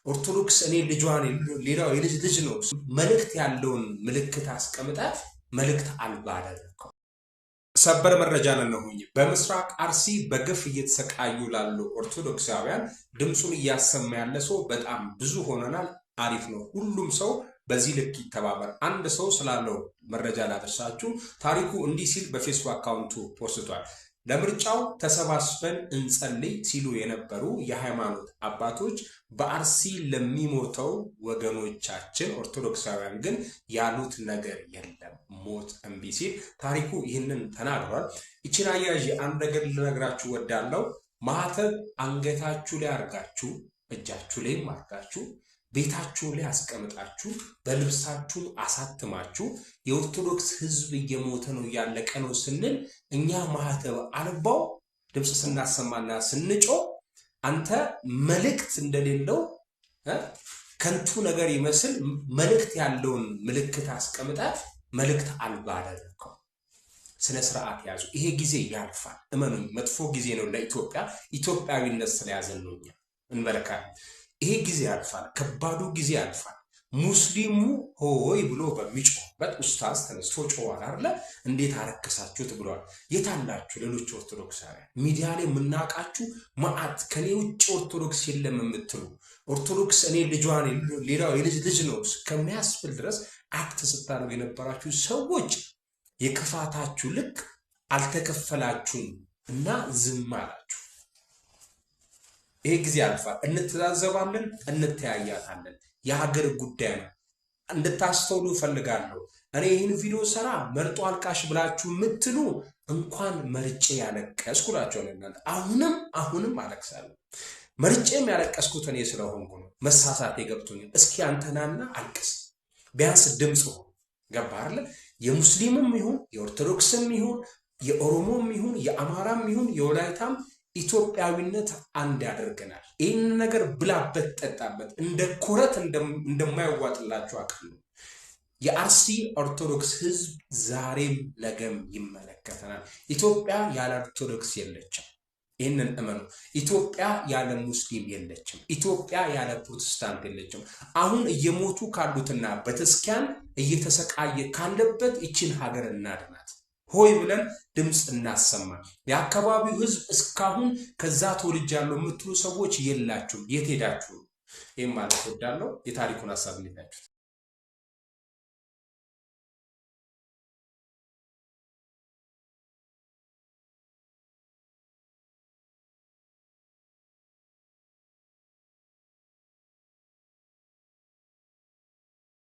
ኦርቶዶክስ እኔ ልጇን ሌላው የልጅ ልጅ ነው መልእክት ያለውን ምልክት አስቀምጣት መልእክት አልባ አደረከው። ሰበር መረጃ ነውኝ። በምስራቅ አርሲ በግፍ እየተሰቃዩ ላሉ ኦርቶዶክሳውያን ድምጹን እያሰማ ያለ ሰው በጣም ብዙ ሆነናል። አሪፍ ነው። ሁሉም ሰው በዚህ ልክ ይተባበር። አንድ ሰው ስላለው መረጃ ላደርሳችሁ። ታሪኩ እንዲህ ሲል በፌስቡክ አካውንቱ ፖስቷል። ለምርጫው ተሰባስበን እንጸልይ ሲሉ የነበሩ የሃይማኖት አባቶች በአርሲ ለሚሞተው ወገኖቻችን ኦርቶዶክሳውያን ግን ያሉት ነገር የለም፣ ሞት እምቢ ሲል ታሪኩ ይህንን ተናግሯል። ይችን አያዥ አንድ ነገር ልነግራችሁ ወዳለው። ማህተብ አንገታችሁ ላይ አርጋችሁ እጃችሁ ላይ አርጋችሁ ቤታችሁ ላይ አስቀምጣችሁ በልብሳችሁ አሳትማችሁ የኦርቶዶክስ ህዝብ እየሞተ ነው ያለቀ ነው ስንል እኛ ማህተብ አልባው ድምጽ ስናሰማና ስንጮ አንተ መልእክት እንደሌለው ከንቱ ነገር ይመስል መልእክት ያለውን ምልክት አስቀምጣት መልእክት አልባ አደረከው። ስነ ስርዓት ያዙ። ይሄ ጊዜ ያልፋል። እመኑኝ፣ መጥፎ ጊዜ ነው ለኢትዮጵያ። ኢትዮጵያዊነት ስለያዘን ነው እንበረካል። ይሄ ጊዜ ያልፋል። ከባዱ ጊዜ ያልፋል። ሙስሊሙ ሆይ ብሎ በሚጮህበት ኡስታዝ ተነስቶ ጮዋል አይደለ? እንዴት አረከሳችሁት ብሏል። የታላችሁ ሌሎች ኦርቶዶክሳውያን ሚዲያ ላይ የምናውቃችሁ ማአት ከኔ ውጭ ኦርቶዶክስ የለም የምትሉ ኦርቶዶክስ እኔ ልጇን ሌላው የልጅ ልጅ ነው ከሚያስብል ድረስ አክት ስታደርጉ የነበራችሁ ሰዎች የክፋታችሁ ልክ አልተከፈላችሁም እና ዝም አላችሁ። ይሄ ጊዜ ያልፋል። እንተዛዘባለን፣ እንተያያታለን። የሀገር ጉዳይ ነው። እንድታስተውሉ ፈልጋለሁ። እኔ ይህን ቪዲዮ ሰራ መርጦ አልቃሽ ብላችሁ የምትሉ እንኳን መርጬ ያለቀስኩላችሁ እናንተ አሁንም አለቅሳለሁ። መርጬም ያለቀስኩት እኔ ስለሆንኩ ነው። መሳሳቴ ገብቶኛል። እስኪ አንተናና አልቅስ፣ ቢያንስ ድምጽ ሆኖ ገባ አይደል? የሙስሊሙም ይሁን የኦርቶዶክስም ይሁን የኦሮሞም ይሁን የአማራም ይሁን የወላይታም ኢትዮጵያዊነት አንድ ያደርገናል። ይህን ነገር ብላበት ጠጣበት። እንደ ኮረት እንደማይዋጥላችሁ አቅሉ። የአርሲ ኦርቶዶክስ ህዝብ ዛሬም ነገም ይመለከተናል። ኢትዮጵያ ያለ ኦርቶዶክስ የለችም። ይህንን እመኑ። ኢትዮጵያ ያለ ሙስሊም የለችም። ኢትዮጵያ ያለ ፕሮቴስታንት የለችም። አሁን እየሞቱ ካሉትና በተስኪያን እየተሰቃየ ካለበት ይችን ሀገር እናድናት። ሆይ ብለን ድምጽ እናሰማ። የአካባቢው ህዝብ እስካሁን ከዛ ተወልጃለሁ የምትሉ ሰዎች የላችሁም። የት ሄዳችሁ? ይሄን ማለት ወዳለው የታሪኩን ሐሳብ እንዲታችሁ